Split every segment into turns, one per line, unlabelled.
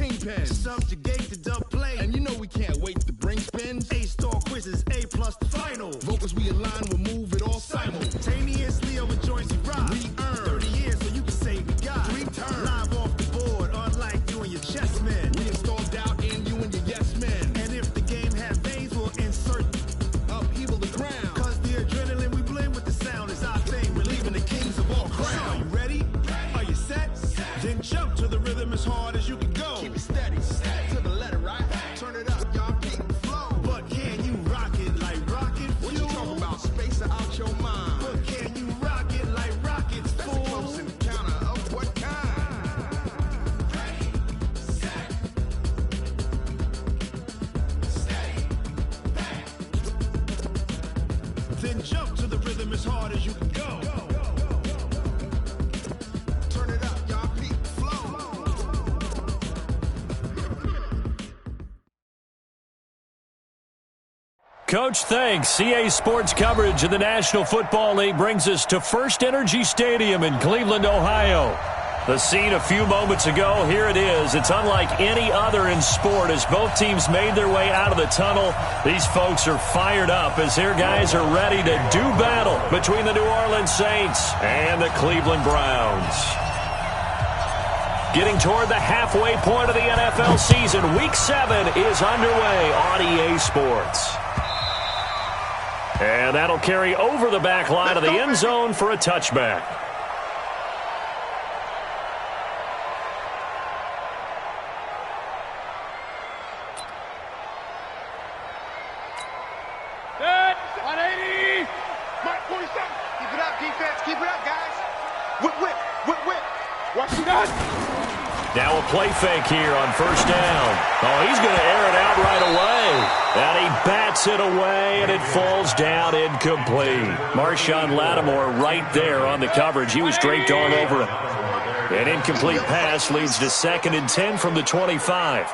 kingpin. Subjugate the dub play. And you know we can't wait to bring spins. A-star quizzes, A+ the final. Vocals we align, we'll move it all simultaneously over joints we ride. We earn 30 years so you can say we got 3 turns. Live off the board, unlike you and your chess men. We install doubt in you and your yes men. And if the game has veins, we'll insert upheaval the ground. Cause the adrenaline we blend with the sound is our thing. We're leaving the kings of all crowns. Are you ready? Are you set? Then jump to the rhythm as hard as you can go. Keep it steady, to the letter, right? Turn it up, y'all keep the flow. But can you rock it like rocket fuel? What you talking about? Space out your mind. But can you rock it like rockets, fool? That's a close encounter of what kind? Ready, set, steady, bang. Then jump to the rhythm as hard as you can go. Turn it up, y'all keep the flow.
Coach, thanks. CA Sports coverage of the National Football League brings us to First Energy Stadium in Cleveland, Ohio. The scene a few moments ago, here it is. It's unlike any other in sport as both teams made their way out of the tunnel. These folks are fired up as their guys are ready to do battle between the New Orleans Saints and the Cleveland Browns. Getting toward the halfway point of the NFL season, Week 7 is underway on EA Sports. And that'll carry over the back line of the end zone for a touchback.
Set, 180. Mark 47. Keep it up, defense. Keep it up, guys. Whip, whip, whip, whip. Watch you guys.
Now a play fake here on first down. Oh, he's going to air it out right away. And he bats it away, and it falls down incomplete. Marshawn Lattimore right there on the coverage. He was draped all over it. An incomplete pass leads to 2nd and 10 from the 25.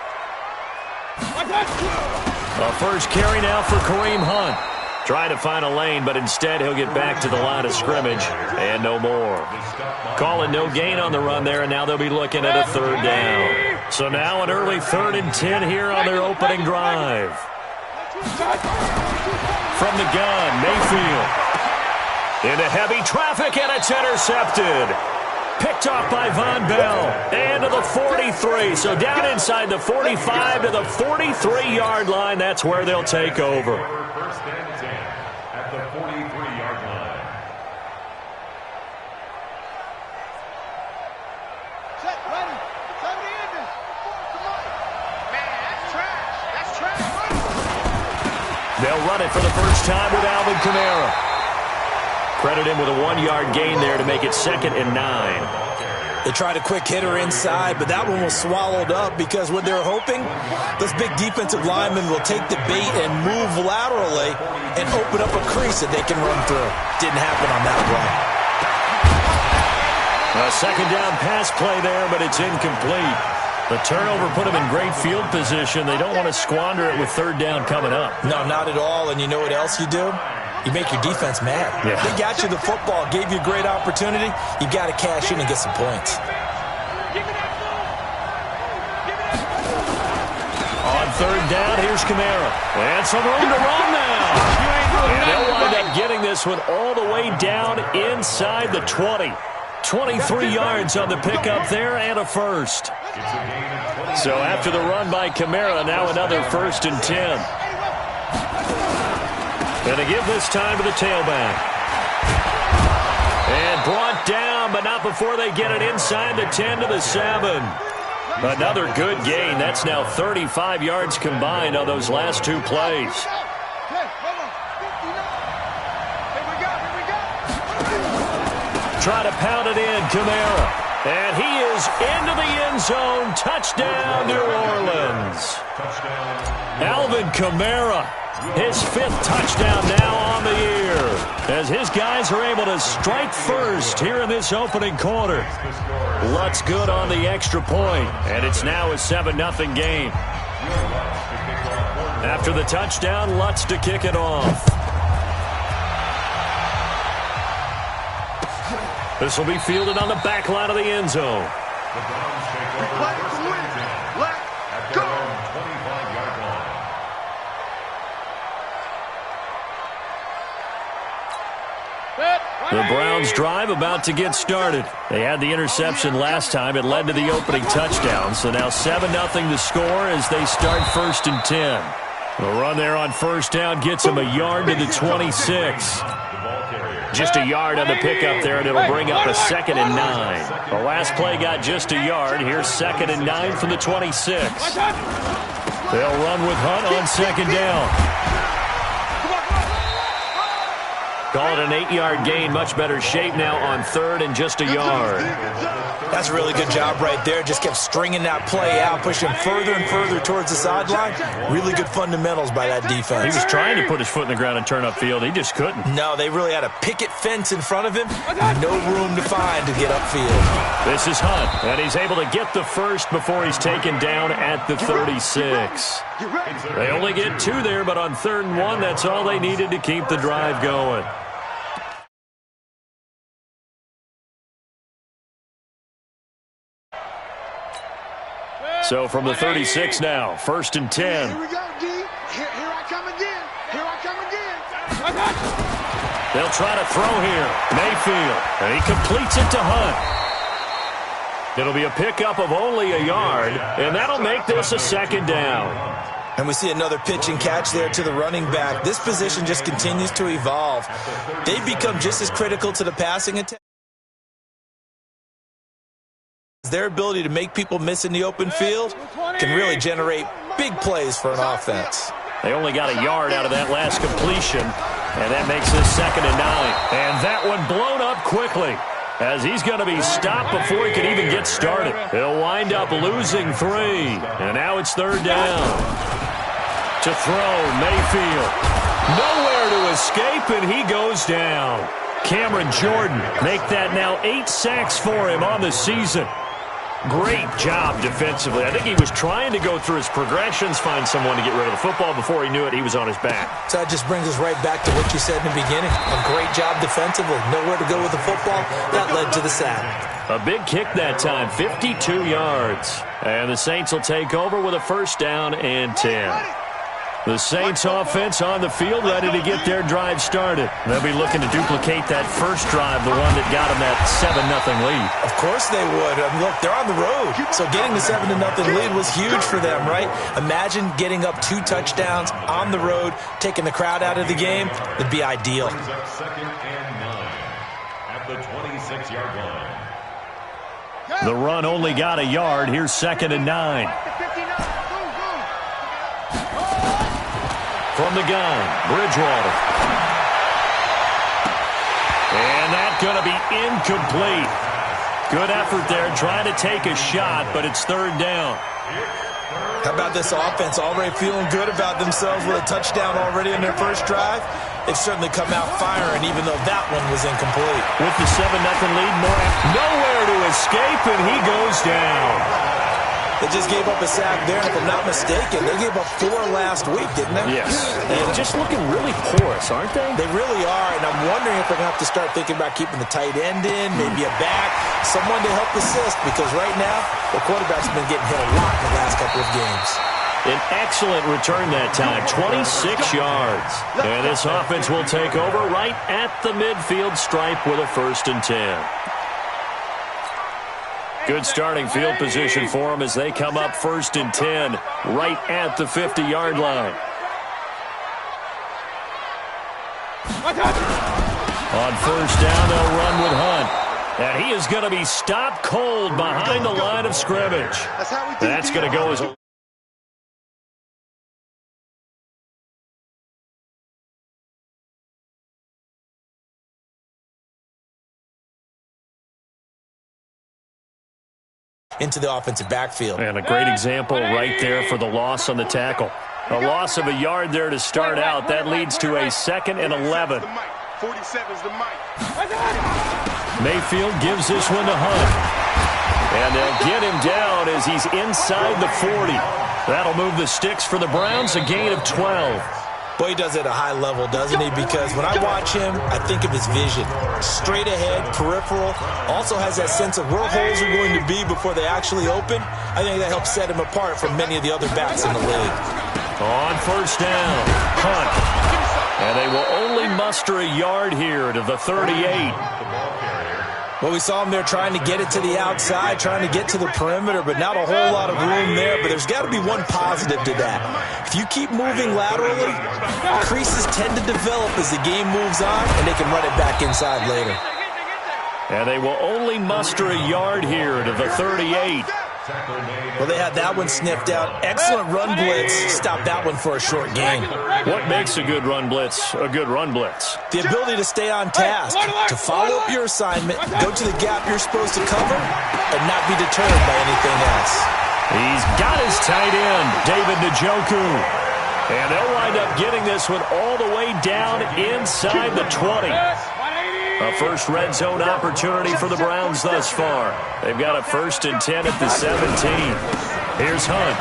A first carry now for Kareem Hunt. Trying to find a lane, but instead he'll get back to the line of scrimmage and no more. Calling no gain on the run there, and now they'll be looking at a 3rd down. So now an early 3rd and 10 here on their opening drive. From the gun, Mayfield. Into heavy traffic, and it's intercepted. Picked off by Von Bell. And to the 43. So down inside the 45 to the 43-yard line. That's where they'll take over.
First and 10 at the 43-yard line.
Set, ready. Somebody in this. Man, that's trash. That's trash.
They'll run it for the first time with Alvin Kamara. Credit him with a 1-yard gain there to make it 2nd and 9.
They tried a quick hitter inside, but that one was swallowed up because what they're hoping, those big defensive linemen will take the bait and move laterally and open up a crease that they can run through. Didn't happen on that play.
A 2nd down pass play there, but it's incomplete. The turnover put them in great field position. They don't want to squander it with 3rd down coming up.
No, not at all. And you know what else you do? You make your defense mad.
Yeah.
They got you the football, gave you a great opportunity. You got to cash in and get some points.
On 3rd down, here's Kamara. And some room to run now. And they'll wind up getting this one all the way down inside the 20. 23 yards on the pickup there and a first. So after the run by Kamara, now another 1st and 10. And to give this time to the tailback. And brought down, but not before they get it inside the 10 to the 7. Another good gain. That's now 35 yards combined on those last 2 plays. Try to pound it in, Kamara. And he is into the end zone. Touchdown, New Orleans. Alvin Kamara. His 5th touchdown now on the year as his guys are able to strike first here in this opening quarter. Lutz good on the extra point, and it's now a 7-0 game. After the touchdown, Lutz to kick it off. This will be fielded on the back line of the end zone.
Black,
The Browns' drive about to get started. They had the interception last time. It led to the opening touchdown. So now 7-0 the score as they start 1st and 10. The run there on first down gets him a yard to the 26. Just a yard on the pickup there, and it'll bring up a 2nd and 9. The last play got just a yard. Here's 2nd and 9 from the 26. They'll run with Hunt on 2nd down. Call it an 8-yard gain. Much better shape now on 3rd and just a yard.
That's a really good job right there. Just kept stringing that play out, pushing further and further towards the sideline. Really good fundamentals by that defense.
He was trying to put his foot in the ground and turn upfield. He just couldn't.
No, they really had a picket fence in front of him. No room to find to get upfield.
This is Hunt, and he's able to get the first before he's taken down at the 36. They only get 2 there, but on 3rd and 1, that's all they needed to keep the drive going. So from the 36 now, 1st and 10.
Here we go, D. Here I come again. Here I come again.
They'll try to throw here. Mayfield, and he completes it to Hunt. It'll be a pickup of only a yard, and that'll make this a 2nd down.
And we see another pitch and catch there to the running back. This position just continues to evolve. They've become just as critical to the passing attack. Their ability to make people miss in the open field can really generate big plays for an offense.
They only got a yard out of that last completion, and that makes this 2nd and 9. And that one blown up quickly as he's going to be stopped before he can even get started. He'll wind up losing 3, and now it's 3rd down. To throw, Mayfield. Nowhere to escape, and he goes down. Cameron Jordan make that now 8 sacks for him on the season. Great job defensively. I think he was trying to go through his progressions, find someone to get rid of the football. Before he knew it, he was on his back.
So that just brings us right back to what you said in the beginning. A great job defensively. Nowhere to go with the football. That led to the sack.
A big kick that time, 52 yards. And the Saints will take over with a 1st down and 10. The Saints offense on the field, ready to get their drive started. They'll be looking to duplicate that first drive, the one that got them that 7-0 lead.
Of course they would. Look, they're on the road, so getting the 7-0 lead was huge for them, right? Imagine getting up 2 touchdowns on the road, taking the crowd out of the game. It'd be ideal.
2nd and 9 at the 26-yard line.
The run only got a yard. Here's 2nd and 9. From the gun, Bridgewater. And that's going to be incomplete. Good effort there, trying to take a shot, but it's 3rd down.
How about this offense already feeling good about themselves with a touchdown already in their first drive? They've certainly come out firing, even though that one was incomplete.
With the 7-0 lead, nowhere to escape, and he goes down.
They just gave up a sack there, and if I'm not mistaken, they gave up 4 last week, didn't they?
Yes. They're just looking really porous, aren't they?
They really are, and I'm wondering if they're going to have to start thinking about keeping the tight end in, maybe a back, someone to help assist, because right now, the quarterback's been getting hit a lot in the last couple of games.
An excellent return that time, 26 yards. And this offense will take over right at the midfield stripe with a 1st and 10. Good starting field position for them as they come up 1st and 10 right at the 50-yard line. On 1st down, they'll run with Hunt. And he is going to be stopped cold behind the line of scrimmage. That's going to go as a...
into the offensive backfield.
And a great example right there for the loss on the tackle. A loss of a yard there to start out. That leads to a 2nd and 11.
47's the mic.
Mayfield gives this one to Hunt. And they'll get him down as he's inside the 40. That'll move the sticks for the Browns, a gain of 12.
Boy, he does it at a high level, doesn't he? Because when I watch him, I think of his vision. Straight ahead, peripheral. Also has that sense of where holes are going to be before they actually open. I think that helps set him apart from many of the other backs in the league.
On 1st down, Hunt. And they will only muster a yard here to the 38.
Well, we saw him there trying to get it to the outside, trying to get to the perimeter, but not a whole lot of room there. But there's got to be one positive to that. If you keep moving laterally, creases tend to develop as the game moves on, and they can run it back inside later.
And they will only muster a yard here to the 38.
Well, they had that one sniffed out. Excellent run blitz. Stop that one for a short gain.
What makes a good run blitz a good run blitz?
The ability to stay on task, to follow up your assignment, go to the gap you're supposed to cover, and not be deterred by anything else.
He's got his tight end, David Njoku. And they'll wind up getting this one all the way down inside the 20. A first red zone opportunity for the Browns thus far. They've got a 1st and 10 at the 17. Here's Hunt.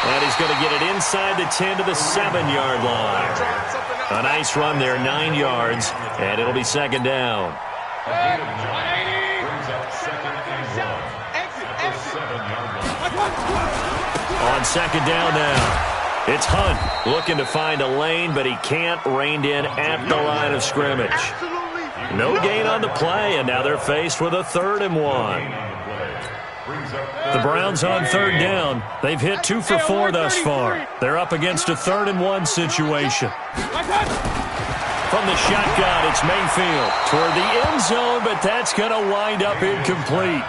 And he's going to get it inside the 10 to the 7-yard line. A nice run there, 9 yards, and it'll be 2nd down. On 2nd down now. It's Hunt looking to find a lane, but he can't. Reined in at the line of scrimmage. No gain on the play, and now they're faced with a 3rd and 1. The Browns on 3rd down. They've hit 2 for 4 thus far. They're up against a 3rd and 1 situation. From the shotgun, it's Mayfield toward the end zone, but that's going to wind up incomplete.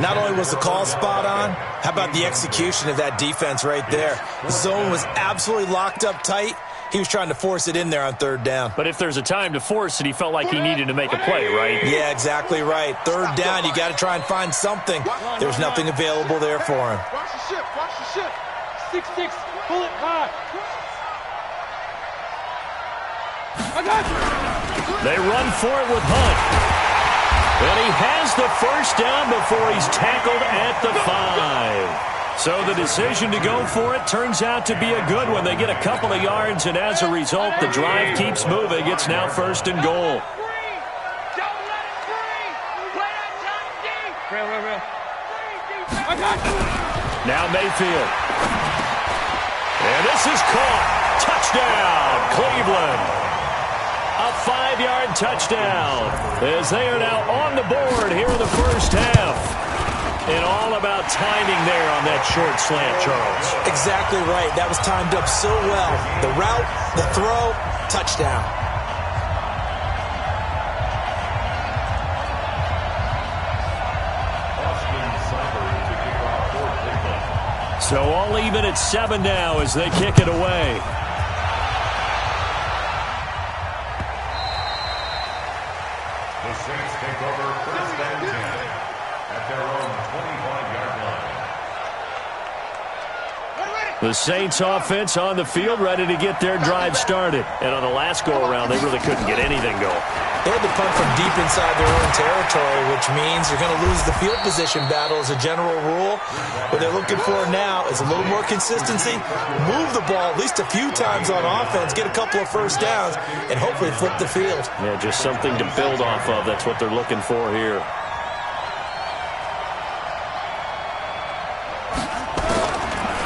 Not only was the call spot on, how about the execution of that defense right there? The zone was absolutely locked up tight. He was trying to force it in there on 3rd down.
But if there's a time to force it, he felt like he needed to make a play, right?
Yeah, exactly right. 3rd down, you got to try and find something. There's nothing available there for him.
Watch the ship, watch the ship. 6-6, pull it high.
They run for it with Hunt. And he has the 1st down before he's tackled at the 5. So the decision to go for it turns out to be a good one. They get a couple of yards, and as a result, the drive keeps moving. It's now 1st and goal. Now Mayfield. And this is caught. Touchdown, Cleveland. A 5-yard touchdown as they are now on the board here in the 1st half. And all about timing there on that short slant, Charles.
Exactly right. That was timed up so well. The route, the throw, touchdown.
So all even at 7 now as they kick it away. The Saints offense on the field, ready to get their drive started. And on the last go-around, they really couldn't get anything going.
They had to punt from deep inside their own territory, which means you're going to lose the field position battle as a general rule. What they're looking for now is a little more consistency, move the ball at least a few times on offense, get a couple of 1st downs, and hopefully flip the field.
Yeah, just something to build off of. That's what they're looking for here.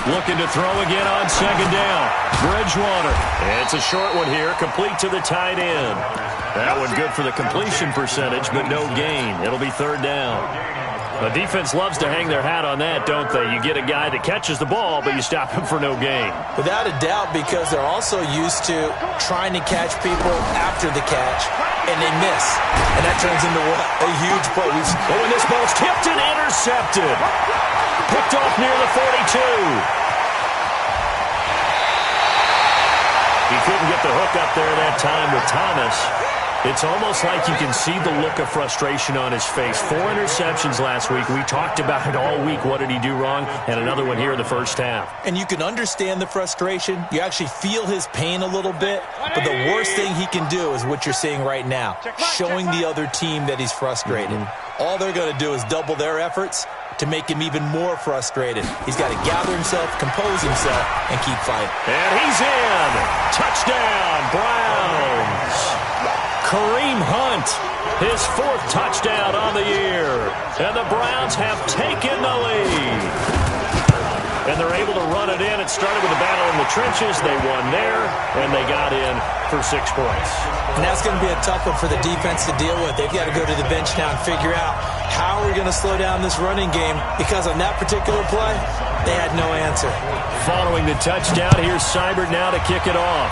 Looking to throw again on 2nd down. Bridgewater. And it's a short one here, complete to the tight end. That one good for the completion percentage, but no gain. It'll be 3rd down. The defense loves to hang their hat on that, don't they? You get a guy that catches the ball, but you stop him for no gain.
Without a doubt, because they're also used to trying to catch people after the catch, and they miss. And that turns into what? A huge play.
Oh, and this ball's tipped and intercepted. Picked off near the 42. He couldn't get the hook up there that time with Thomas. It's almost like you can see the look of frustration on his face. 4 interceptions last week. We talked about it all week. What did he do wrong? And another one here in the 1st half.
And you can understand the frustration. You actually feel his pain a little bit. But the worst thing he can do is what you're seeing right now, showing the other team that he's frustrated. All they're going to do is double their efforts to make him even more frustrated. He's got to gather himself, compose himself, and keep fighting.
And he's in. Touchdown, Browns. Kareem Hunt, his 4th touchdown on the year. And the Browns have taken the lead. and they're able to run it in. It started with a battle in the trenches. They won there, and they got in for 6 points.
And that's going to be a tough one for the defense to deal with. They've got to go to the bench now and figure out how are we going to slow down this running game, because on that particular play, they had no answer.
Following the touchdown, here's Seibert now to kick it off.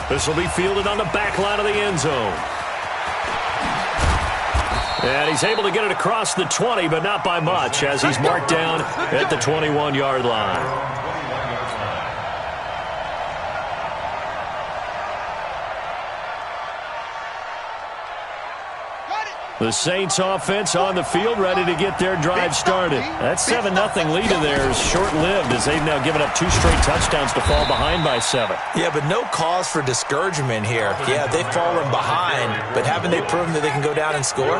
This will be fielded on the back line of the end zone. And he's able to get it across the 20, but not by much, as he's marked down at the 21-yard line. The Saints offense on the field, ready to get their drive started. That 7-0 lead of theirs short-lived, as they've now given up 2 straight touchdowns to fall behind by 7.
Yeah, but no cause for discouragement here. Yeah, they've fallen behind, but haven't they proven that they can go down and score?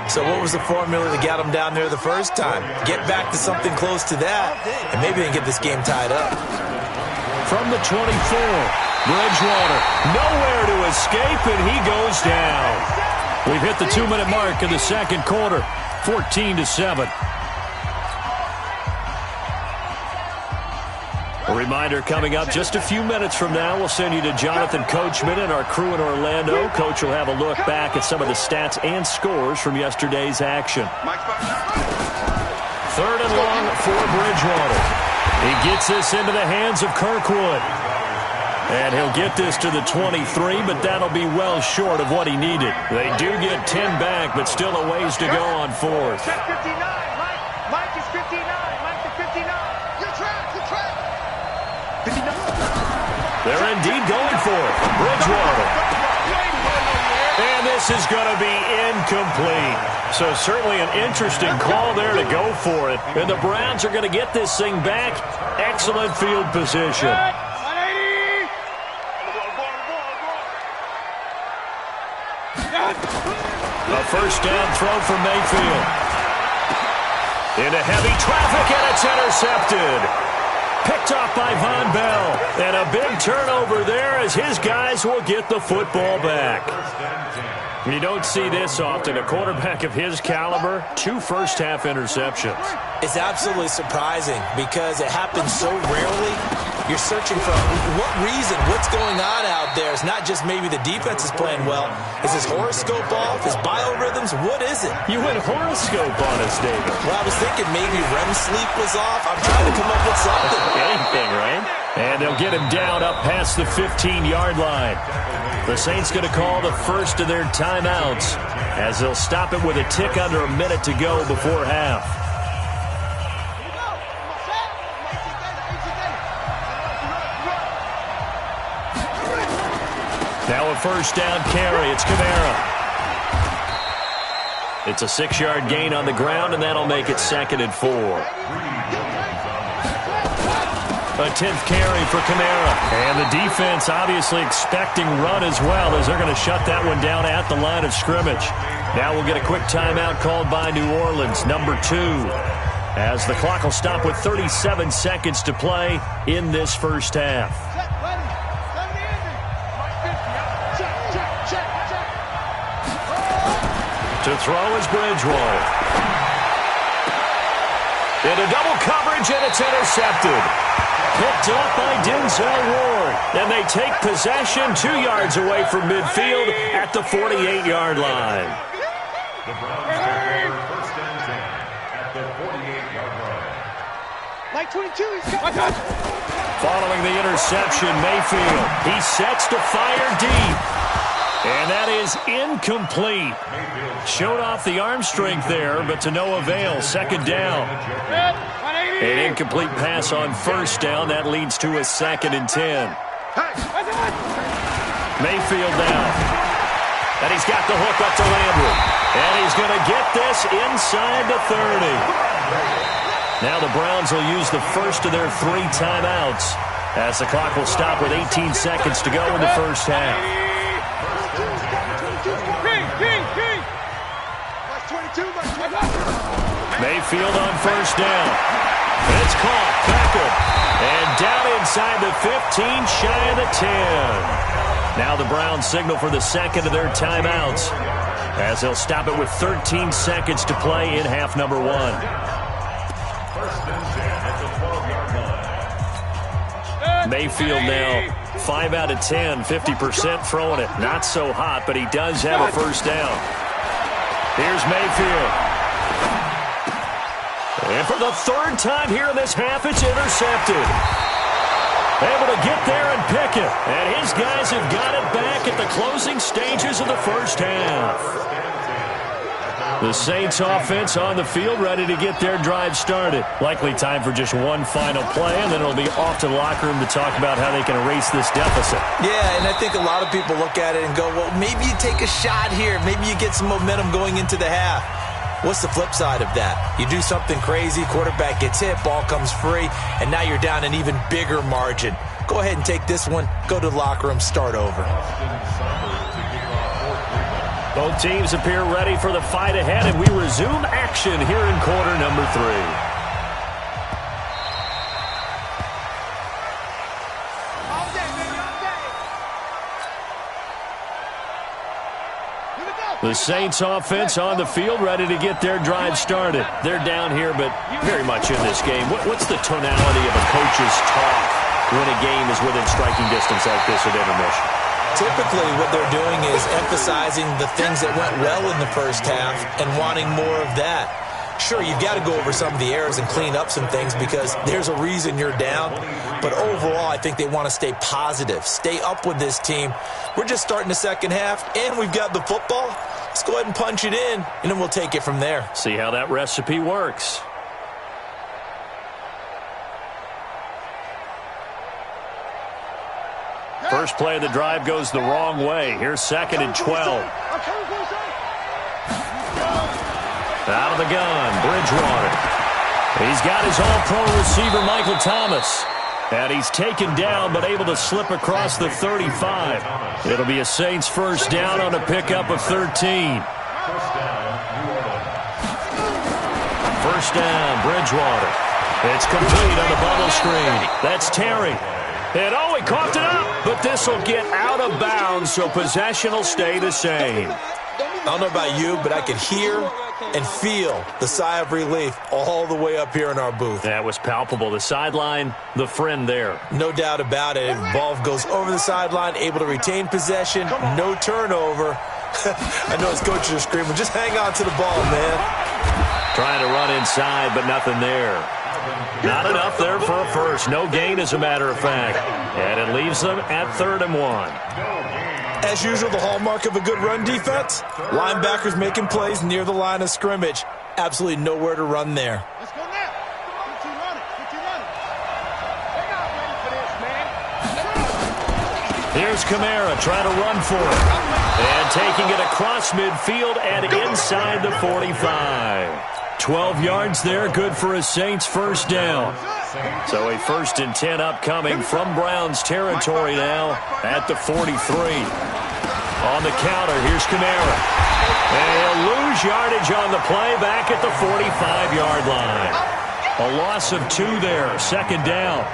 So what was the formula that got them down there the first time? Get back to something close to that, and maybe they can get this game tied up.
From the 24, Bridgewater, nowhere to escape, and he goes down. We've hit the 2-minute mark in the second quarter, 14-7. A reminder coming up just a few minutes from now, we'll send you to Jonathan Coachman and our crew in Orlando. Coach will have a look back at some of the stats and scores from yesterday's action. 3rd and long for Bridgewater. He gets this into the hands of Kirkwood. And he'll get this to the 23, but that'll be well short of what he needed. They do get 10 back, but still a ways to go on 4th.
Check 59. Mike is 59. Mike is 59. You're trapped. 59.
They're indeed going for it. Bridgewater. And this is going to be incomplete. So certainly an interesting call there to go for it. And the Browns are going to get this thing back. Excellent field position. A first down throw for Mayfield. Into heavy traffic, and it's intercepted. Picked off by Von Bell. And a big turnover there as his guys will get the football back. You don't see this often. A quarterback of his caliber, 2 first-half interceptions.
It's absolutely surprising because it happens so rarely. You're searching for what reason, what's going on out there. It's not just maybe the defense is playing well. Is his horoscope off? His biorhythms? What is it?
You went horoscope on us, David.
Well, I was thinking maybe REM sleep was off. I'm trying to come up with something.
Anything, right? And they'll get him down up past the 15-yard line. The Saints going to call the first of their timeouts as they'll stop it with a tick under a minute to go before half. Now a first down carry. It's Kamara. It's a 6-yard gain on the ground, and that'll make it 2nd and 4. A 10th carry for Kamara. And the defense obviously expecting run as well, as they're going to shut that one down at the line of scrimmage. Now we'll get a quick timeout called by New Orleans, number 2, as the clock will stop with 37 seconds to play in this first half. To throw is Bridgewater. Into double coverage, and it's intercepted. Picked up by Denzel Ward. And they take possession 2 yards away from midfield at the 48-yard line.
The Browns take over first and 10 at the 48-yard line.
Mike 22, he's got
Following the interception, Mayfield. He sets to fire deep. And that is incomplete. Showed off the arm strength there, but to no avail. 2nd down. An incomplete pass on first down. That leads to a 2nd and 10. Mayfield down. And he's got the hook up to Landry. And he's going to get this inside the 30. Now the Browns will use the first of their 3 timeouts as the clock will stop with 18 seconds to go in the first half. Mayfield on first down. It's caught. Beckham. And down inside the 15, shy of the 10. Now the Browns signal for the second of their timeouts as they'll stop it with 13 seconds to play in half number 1.
First and 10 at the 12-yard line.
Mayfield now 5 out of 10, 50% throwing it. Not so hot, but he does have a first down. Here's Mayfield. And for the third time here in this half, it's intercepted. Able to get there and pick it. And his guys have got it back at the closing stages of the first half. The Saints offense on the field, ready to get their drive started. Likely time for just one final play, and then it'll be off to the locker room to talk about how they can erase this deficit.
Yeah, and I think a lot of people look at it and go, well, maybe you take a shot here. Maybe you get some momentum going into the half. What's the flip side of that? You do something crazy, quarterback gets hit, ball comes free, and now you're down an even bigger margin. Go ahead and take this one, go to the locker room, start over.
Both teams appear ready for the fight ahead, and we resume action here in quarter number 3. The Saints offense on the field, ready to get their drive started. They're down here, but very much in this game. What's the tonality of a coach's talk when a game is within striking distance like this at intermission?
Typically, what they're doing is emphasizing the things that went well in the first half and wanting more of that. Sure, you've got to go over some of the errors and clean up some things because there's a reason you're down. But overall, I think they want to stay positive, stay up with this team. We're just starting the second half, and we've got the football. Let's go ahead and punch it in, and then we'll take it from there.
See how that recipe works. First play of the drive goes the wrong way. Here's 2nd and 12. Out of the gun, Bridgewater. He's got his all-pro receiver, Michael Thomas. And he's taken down, but able to slip across the 35. It'll be a Saints first down on a pickup of 13. First down, Bridgewater. It's complete on the bubble screen. That's Terry. And oh, he coughed it up, but this will get out of bounds, so possession will stay the same.
I don't know about you, but I could hear and feel the sigh of relief all the way up here in our booth.
That was palpable. The sideline, the friend there.
No doubt about it. Ball goes over the sideline, able to retain possession, no turnover. I know his coaches are screaming, just hang on to the ball, man.
Trying to run inside, but nothing there. Not enough there for a first. No gain, as a matter of fact. And it leaves them at 3rd and 1.
As usual, the hallmark of a good run defense, linebackers making plays near the line of scrimmage. Absolutely nowhere to run there.
Let's go now. Get you running. Get you running. They're not ready for this, man.
Here's Kamara trying to run for it. And taking it across midfield and inside the 45. 12 yards there, good for a Saints first down. So a 1st and 10 upcoming from Browns territory now at the 43. On the counter, here's Kamara. And he'll lose yardage on the play back at the 45-yard line. A loss of 2 there, 2nd down.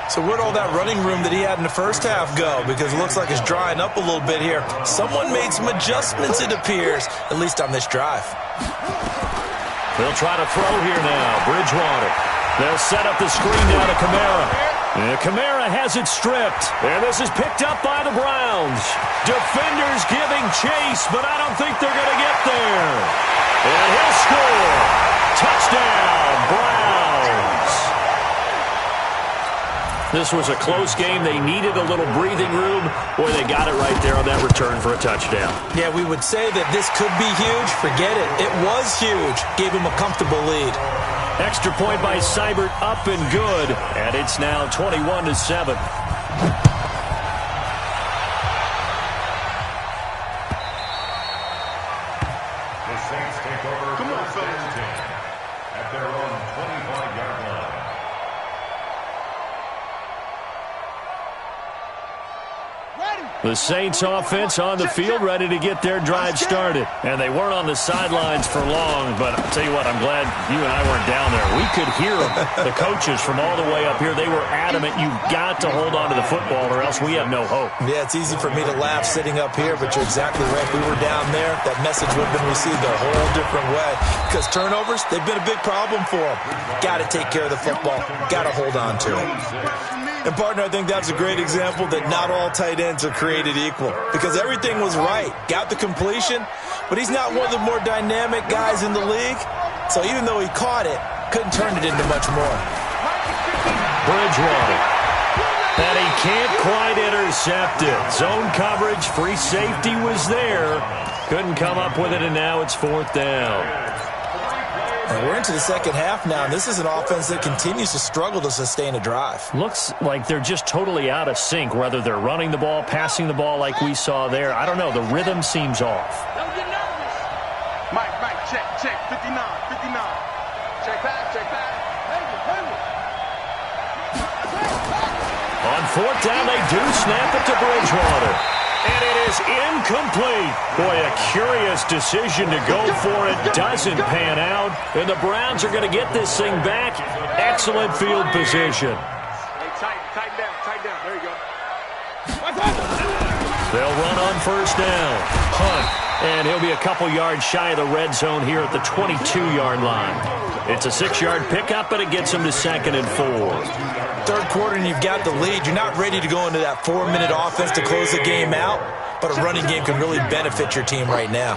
So where'd all that running room that he had in the first half go? Because it looks like it's drying up a little bit here. Someone made some adjustments, it appears, at least on this drive.
They'll try to throw here now. Bridgewater. They'll set up the screen now to Kamara. And Kamara has it stripped. And this is picked up by the Browns. Defenders giving chase, but I don't think they're going to get there. And he'll score. Touchdown, Browns. This was a close game. They needed a little breathing room. Boy, they got it right there on that return for a touchdown.
Yeah, we would say that this could be huge. Forget it. It was huge. Gave him a comfortable lead.
Extra point by Seibert, up and good. And it's now 21-7.
The Saints take over first and 10 at their own 25-yard line.
Ready.
The Saints offense on the field, ready to get their drive started. And they weren't on the sidelines for long, but I'll tell you what, I'm glad you and I weren't down there. We could hear them, the coaches from all the way up here. They were adamant, you've got to hold on to the football or else we have no hope.
Yeah, it's easy for me to laugh sitting up here, but you're exactly right. If we were down there, that message would have been received a whole different way. Because turnovers, they've been a big problem for them. Got to take care of the football. Got to hold on to it. And, partner, I think that's a great example that not all tight ends are created equal. Because everything was right. Got the completion, but he's not one of the more dynamic guys in the league. So even though he caught it, couldn't turn it into much more.
Bridgewater. And he can't quite intercept it. Zone coverage, free safety was there. Couldn't come up with it, and now it's 4th down.
And we're into the second half now, and this is an offense that continues to struggle to sustain a drive.
Looks like they're just totally out of sync, whether they're running the ball, passing the ball like we saw there. I don't know. The rhythm seems off.
Mike, check, 59. Check back.
On 4th down, they do snap it to Bridgewater. And it is incomplete. Boy, a curious decision to go for it. Doesn't pan out. And the Browns are going to get this thing back. Excellent field position.
Hey, tighten down. There you go.
They'll run on 1st down. Hunt. And he'll be a couple yards shy of the red zone here at the 22-yard line. It's a 6-yard pickup, but it gets him to 2nd and 4.
Third quarter and you've got the lead. You're not ready to go into that 4-minute offense to close the game out, but a running game can really benefit your team right now.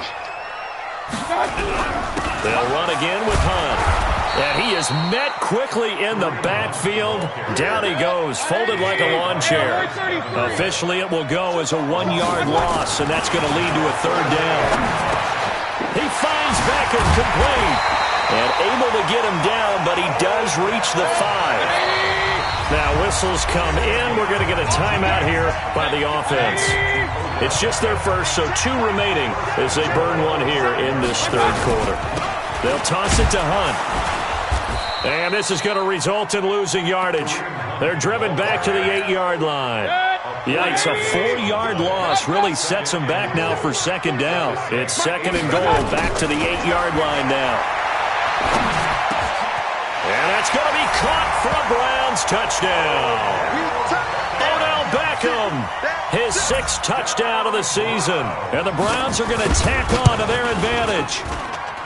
They'll run again with Hunt. And he is met quickly in the backfield. Down he goes, folded like a lawn chair. Officially, it will go as a 1-yard loss, and that's going to lead to a 3rd down. He finds Beckham complete. And able to get him down, but he does reach the 5. Now whistles come in. We're going to get a timeout here by the offense. It's just their first, so 2 remaining as they burn one here in this 3rd quarter. They'll toss it to Hunt. And this is going to result in losing yardage. They're driven back to the 8-yard line. Yikes, a 4-yard loss really sets them back now for 2nd down. It's 2nd and goal, back to the 8-yard line now. And that's going to be caught for a Browns touchdown. Odell Beckham, his 6th touchdown of the season. And the Browns are going to tack on to their advantage.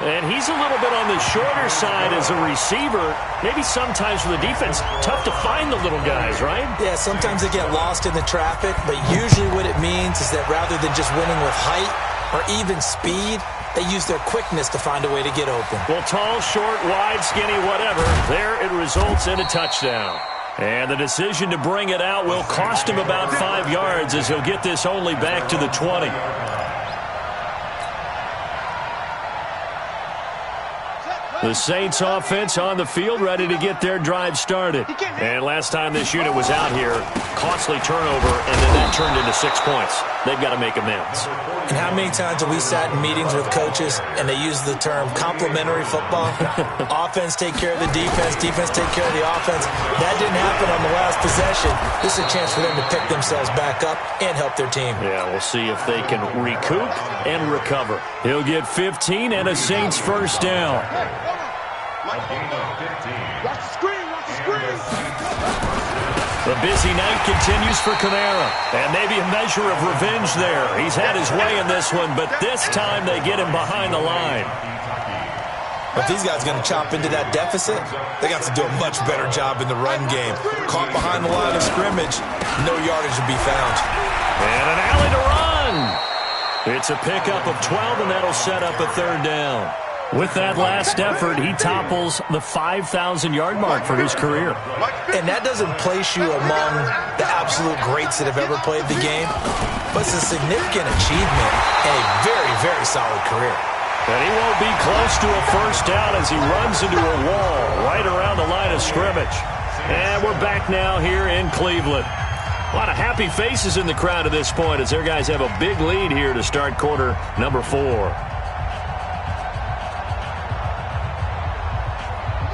And he's a little bit on the shorter side as a receiver. Maybe sometimes for the defense, tough to find the little guys, right?
Yeah, sometimes they get lost in the traffic, but usually what it means is that rather than just winning with height or even speed, they use their quickness to find a way to get open.
Well, tall, short, wide, skinny, whatever, there it results in a touchdown. And the decision to bring it out will cost him about 5 yards as he'll get this only back to the 20. The Saints offense on the field, ready to get their drive started. And last time this unit was out here, costly turnover, and then that turned into 6 points. They've got to make amends.
And how many times have we sat in meetings with coaches and they use the term complementary football? Offense take care of the defense, defense take care of the offense. That didn't happen on the last possession. This is a chance for them to pick themselves back up and help their team.
Yeah, we'll see if they can recoup and recover. He'll get 15 and a Saints 1st down.
Watch the screen.
The busy night continues for Kamara, and maybe a measure of revenge there. He's had his way in this one, but this time they get him behind the line.
If these guys are going to chop into that deficit, they got to do a much better job in the run game. Caught behind the line of scrimmage, no yardage to be found.
And an alley to run. It's a pickup of 12, and that'll set up a 3rd down. With that last effort, he topples the 5,000-yard mark for his career.
And that doesn't place you among the absolute greats that have ever played the game, but it's a significant achievement and a very, very solid career.
And he won't be close to a 1st down as he runs into a wall right around the line of scrimmage. And we're back now here in Cleveland. A lot of happy faces in the crowd at this point as their guys have a big lead here to start quarter number 4.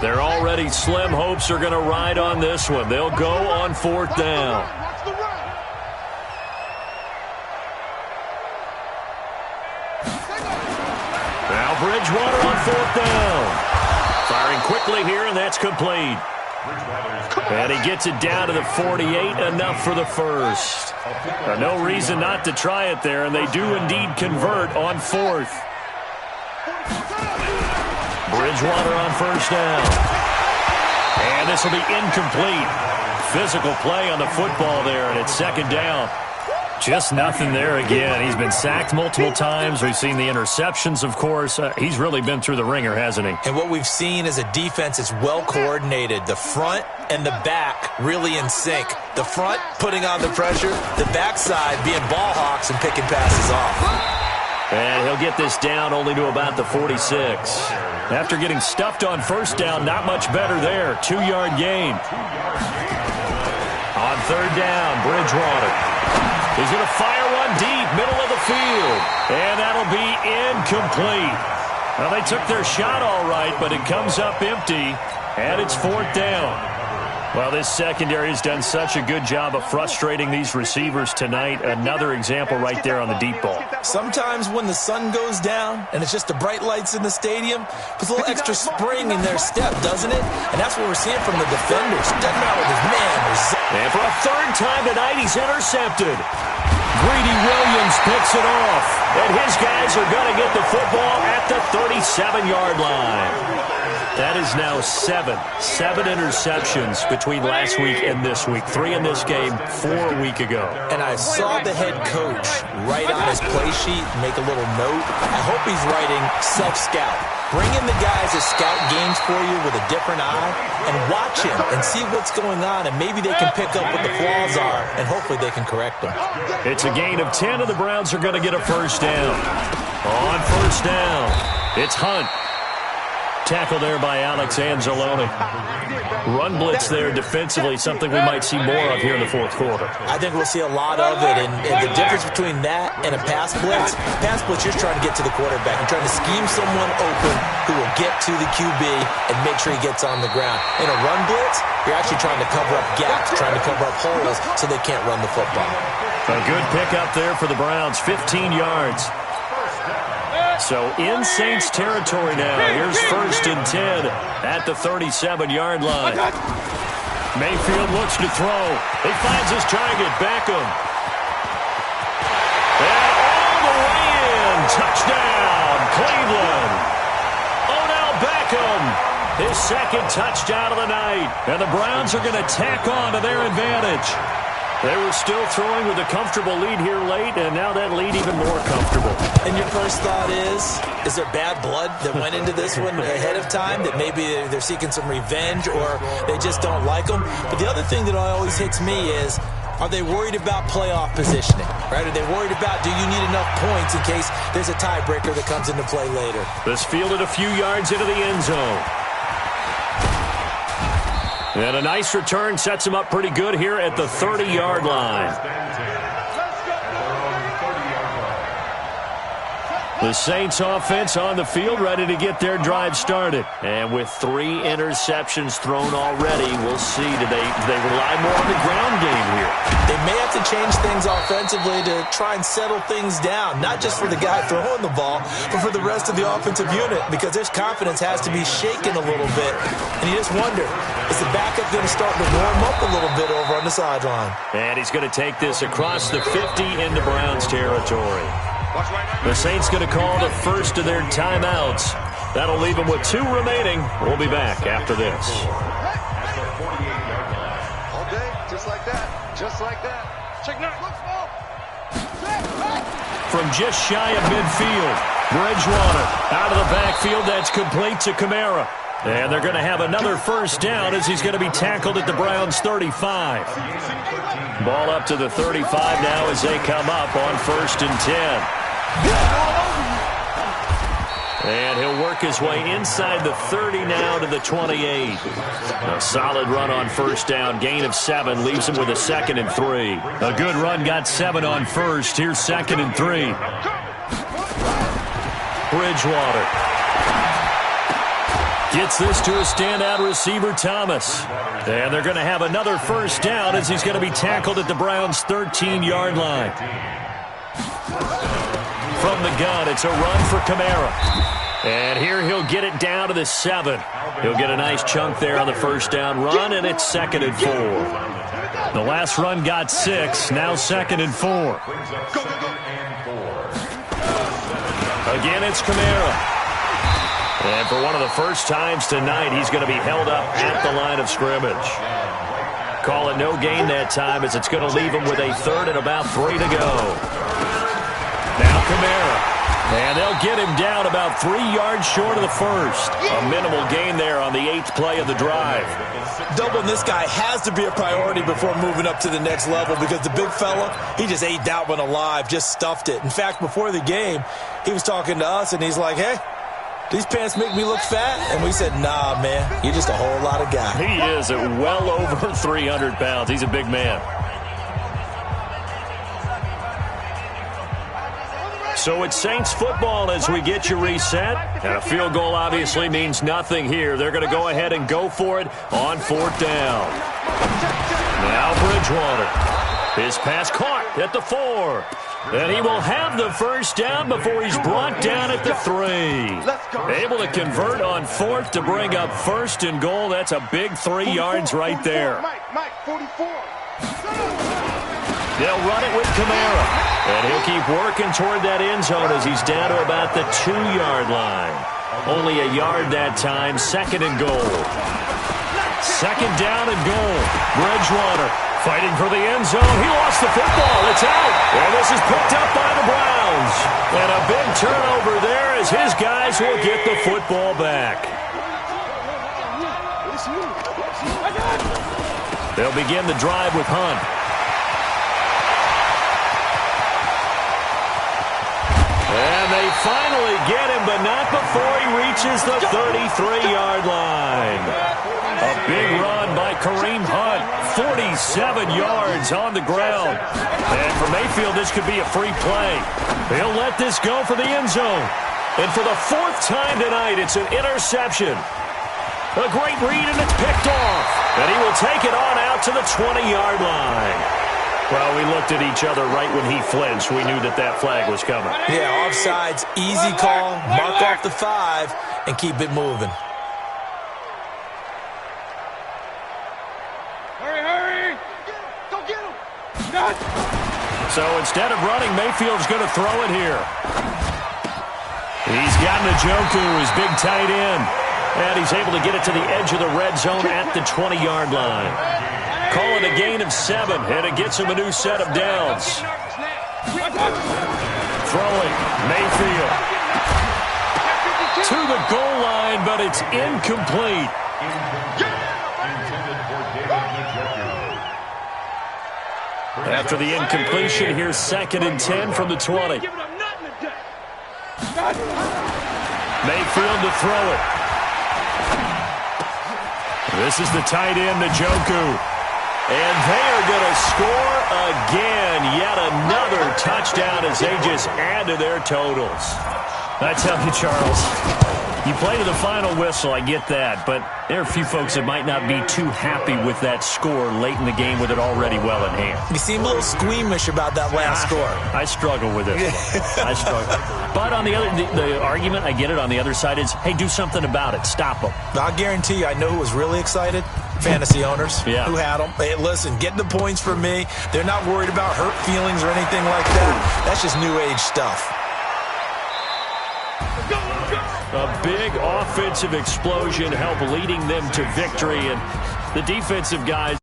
Their already slim hopes are going to ride on this one. They'll go on 4th down. 4th down. Firing quickly here, and that's complete. And he gets it down to the 48, enough for the first. No reason not to try it there, and they do indeed convert on 4th. Bridgewater on 1st down. And this will be incomplete. Physical play on the football there, and it's 2nd down. Just nothing there again. He's been sacked multiple times. We've seen the interceptions, of course. He's really been through the ringer, hasn't he?
And what we've seen is a defense that's well coordinated. The front and the back really in sync. The front putting on the pressure, the backside being ball hawks and picking passes off.
And he'll get this down only to about the 46. After getting stuffed on 1st down, not much better there. 2-yard gain. On 3rd down, Bridgewater. He's going to fire one deep, middle of the field. And that'll be incomplete. Well, they took their shot all right, but it comes up empty, and it's 4th down. Well, this secondary has done such a good job of frustrating these receivers tonight. Another example right there on the deep ball.
Sometimes when the sun goes down and it's just the bright lights in the stadium, puts a little extra spring in their step, doesn't it? And that's what we're seeing from the defenders. Doesn't matter with his man.
And for a 3rd time tonight, he's intercepted. Greedy Williams picks it off. And his guys are going to get the football at the 37-yard line. That is now 7 interceptions between last week and this week. 3 in this game, 4 a week ago.
And I saw the head coach write on his play sheet, make a little note. I hope he's writing self-scout. Bring in the guys that scout games for you with a different eye and watch him and see what's going on, and maybe they can pick up what the flaws are, and hopefully they can correct them.
It's a gain of 10, and the Browns are going to get a 1st down. On 1st down, it's Hunt. Tackle there by Alex Anzalone. Run blitz there defensively, something we might see more of here in the 4th quarter.
I think we'll see a lot of it, and the difference between that and a pass blitz, you're trying to get to the quarterback. You're trying to scheme someone open who will get to the QB and make sure he gets on the ground. In a run blitz, you're actually trying to cover up gaps, trying to cover up holes so they can't run the football.
A good pickup there for the Browns, 15 yards. So in Saints territory now. Here's 1st and 10 at the 37-yard line. Mayfield looks to throw. He finds his target, Beckham. And all the way in. Touchdown, Cleveland. Odell Beckham, his 2nd touchdown of the night. And the Browns are going to tack on to their advantage. They were still throwing with a comfortable lead here late, and now that lead even more comfortable.
And your first thought is there bad blood that went into this one ahead of time, that maybe they're seeking some revenge or they just don't like them? But the other thing that always hits me is, are they worried about playoff positioning? Right? Are they worried about, do you need enough points in case there's a tiebreaker that comes into play later?
This fielded a few yards into the end zone. And a nice return sets him up pretty good here at the 30-yard line. The Saints offense on the field, ready to get their drive started. And with 3 interceptions thrown already, we'll see. Do they rely more on the ground game here?
They may have to change things offensively to try and settle things down, not just for the guy throwing the ball, but for the rest of the offensive unit, because their confidence has to be shaken a little bit. And you just wonder, is the backup going to start to warm up a little bit over on the sideline?
And he's going to take this across the 50 into Browns territory. The Saints going to call the first of their timeouts. That'll leave them with 2 remaining. We'll be back after this.
All day, just like that. Just like that. Check 9.
From just shy of midfield, Bridgewater out of the backfield. That's complete to Kamara. And they're going to have another first down as he's going to be tackled at the Browns' 35. Ball up to the 35 now as they come up on 1st and 10. And he'll work his way inside the 30 now to the 28. A solid run on first down. Gain of 7 leaves him with a 2nd and 3. A good run got 7 on first. Here's 2nd and 3. Bridgewater gets this to a standout receiver, Thomas. And they're going to have another first down as he's going to be tackled at the Browns' 13-yard line. From the gun, it's a run for Kamara. And here he'll get it down to the 7. He'll get a nice chunk there on the first down run, and it's 2nd and 4. The last run got 6, now 2nd and 4. Again, it's Kamara. And for one of the first times tonight, he's going to be held up at the line of scrimmage. Call it no gain that time, as it's going to leave him with a 3rd and about 3 to go. Now Kamara. And they'll get him down about 3 yards short of the first. A minimal gain there on the 8th play of the drive.
Doubling this guy has to be a priority before moving up to the next level, because the big fella, he just ate that one alive, just stuffed it. In fact, before the game, he was talking to us, and he's like, hey, these pants make me look fat? And we said, nah, man, you're just a whole lot of guy.
He is at well over 300 pounds. He's a big man. So it's Saints football as we get you reset. And a field goal obviously means nothing here. They're going to go ahead and go for it on 4th down. Now Bridgewater. His pass caught at the 4. And he will have the first down before he's brought down at the 3. Able to convert on 4th to bring up 1st and goal. That's a big 3 yards right there.
Mike, 44.
They'll run it with Kamara. And he'll keep working toward that end zone as he's down to about the 2-yard line. Only a yard that time. 2nd and goal. 2nd down and goal. Bridgewater fighting for the end zone. He lost the football. It's out. And this is picked up by the Browns. And a big turnover there as his guys will get the football back. They'll begin the drive with Hunt. And they finally get him, but not before he reaches the 33-yard line. A big run by Kareem Hunt. 47 yards on the ground. And for Mayfield, this could be a free play. He'll let this go for the end zone. And for the 4th time tonight, it's an interception. A great read, and it's picked off. And he will take it on out to the 20-yard line. Well, we looked at each other right when he flinched. We knew that that flag was coming.
Yeah, offsides, easy call, mark off the 5, and keep it moving.
Hurry! Go get him!
So instead of running, Mayfield's going to throw it here. He's got Njoku, his big tight end. And he's able to get it to the edge of the red zone at the 20-yard line. Call it a gain of 7, and it gets him a new set of downs. Throwing, Mayfield. To the goal line, but it's incomplete. After the incompletion, here's 2nd and 10 from the 20. Mayfield to throw it. This is the tight end, Njoku. And they are going to score again. Yet another touchdown as they just add to their totals. I tell you, Charles, you play to the final whistle, I get that. But there are a few folks that might not be too happy with that score late in the game with it already well in hand.
You seem a little squeamish about that last score.
I struggle with it. I struggle. But on the other, the argument, I get it, on the other side is, hey, do something about it. Stop them.
I'll guarantee you, I know who was really excited. Fantasy owners who had them. Hey, listen, get the points for me. They're not worried about hurt feelings or anything like that. That's just new age stuff.
A big offensive explosion helped leading them to victory, and the defensive guys